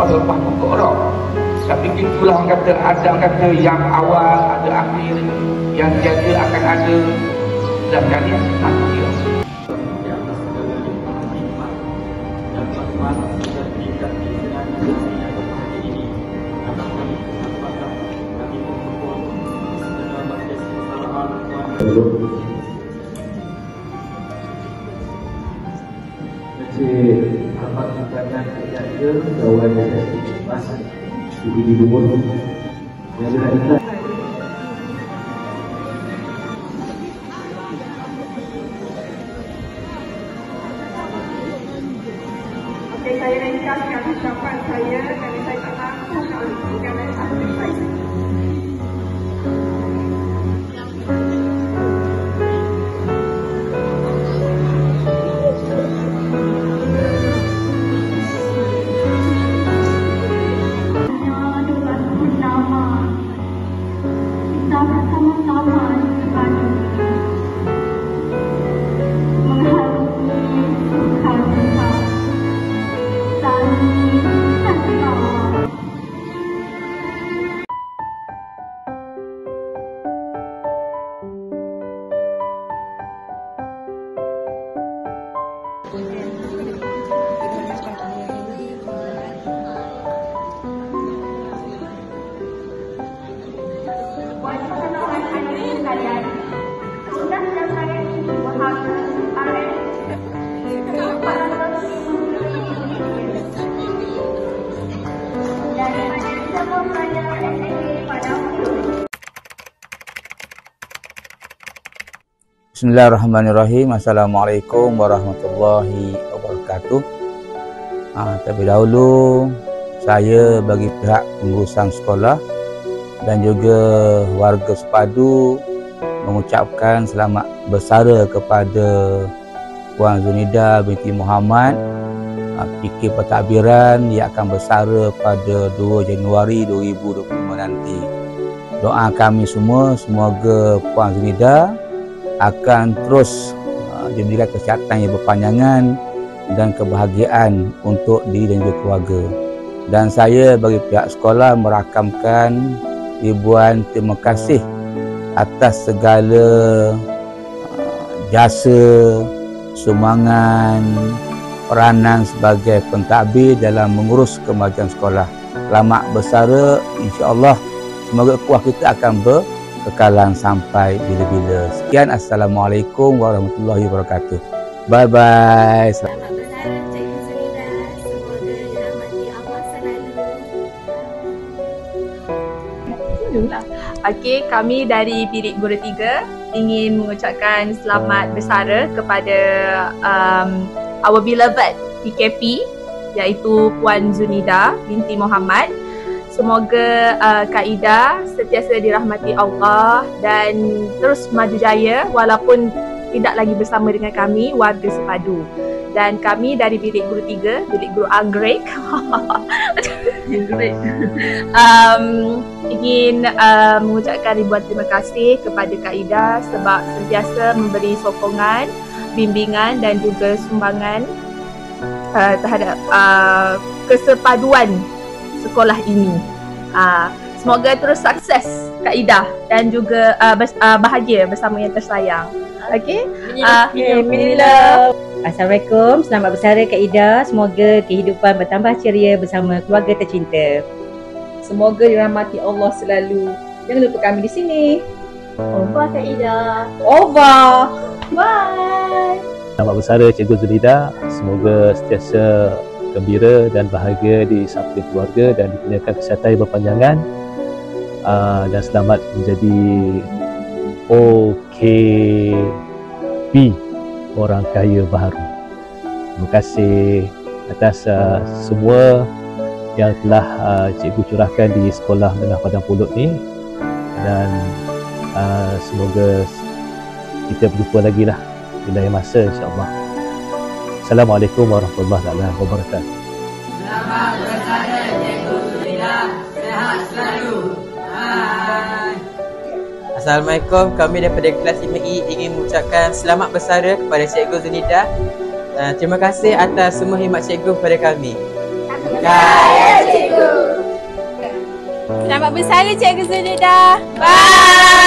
lepas pokok dah. Tapi itulah orang kata, ada orang kata yang awal, ada akhir, yang jaga akan ada, dan kalian nanti dia. Rapat tingkatan kerja kawan pas di rumah yang sudah ikhlas. Okey, saya ringkaskan ucapan saya kerana saya tak mampu nak ucapkan satu saya. Bismillahirrahmanirrahim. Assalamualaikum warahmatullahi wabarakatuh. Terlebih dahulu saya bagi pihak pengurusan sekolah dan juga warga Sepadu mengucapkan selamat bersara kepada Puan Zunida binti Muhammad PK Pentadbiran yang akan bersara pada 2 Januari 2025 nanti. Doa kami semua semoga Puan Zunida akan terus diberikan kesihatan yang berpanjangan dan kebahagiaan untuk diri dan juga keluarga. Dan saya bagi pihak sekolah merakamkan ribuan terima kasih atas segala jasa, sumbangan, peranan sebagai pentadbir dalam mengurus kemajuan sekolah. Selamat bersara, insya-Allah semoga ukhuwah kita akan berkekalan sampai bila-bila. Sekian, Assalamualaikum warahmatullahi wabarakatuh. Bye-bye. Selamat bersara Cikgu Zunida. Semoga dirahmati Allah selalu. Okey, kami dari Bilik Guru 3 ingin mengucapkan selamat bersara kepada our beloved PKP iaitu Puan Zunida binti Muhammad. Semoga Kak Ida sentiasa dirahmati Allah dan terus maju jaya walaupun tidak lagi bersama dengan kami warga Sepadu. Dan kami dari Bilik Guru 3, Bilik Guru Anggrek ingin mengucapkan ribuan terima kasih kepada Kak Ida sebab sentiasa memberi sokongan, bimbingan dan juga sumbangan terhadap kesepaduan sekolah ini. Semoga terus sukses Kak Ida dan juga bahagia bersama yang tersayang. Okey. Bismillah. Assalamualaikum, selamat bersara Kak Ida. Semoga kehidupan bertambah ceria bersama keluarga tercinta. Semoga dirahmati Allah selalu. Jangan lupa kami di sini. Over Kak Ida. Over. Bye. Selamat bersara Cikgu Zunida. Semoga sentiasa gembira dan bahagia di samping keluarga dan dikurniakan kesihatan yang berpanjangan, dan selamat menjadi OKB, orang kaya baharu. Terima kasih atas semua yang telah cikgu curahkan di Sekolah Menengah Padang Pulut ni, dan semoga kita berjumpa lagi lah di lain masa, insya-Allah. Assalamualaikum warahmatullahi wabarakatuh. Selamat bersara Cikgu Zunida, sehat selalu. Hai. Assalamualaikum, kami daripada kelas 5E ingin mengucapkan selamat bersara kepada Cikgu Zunida. Terima kasih atas semua khidmat cikgu kepada kami. Kaya Selamat bersara Cikgu Zulida. Bye.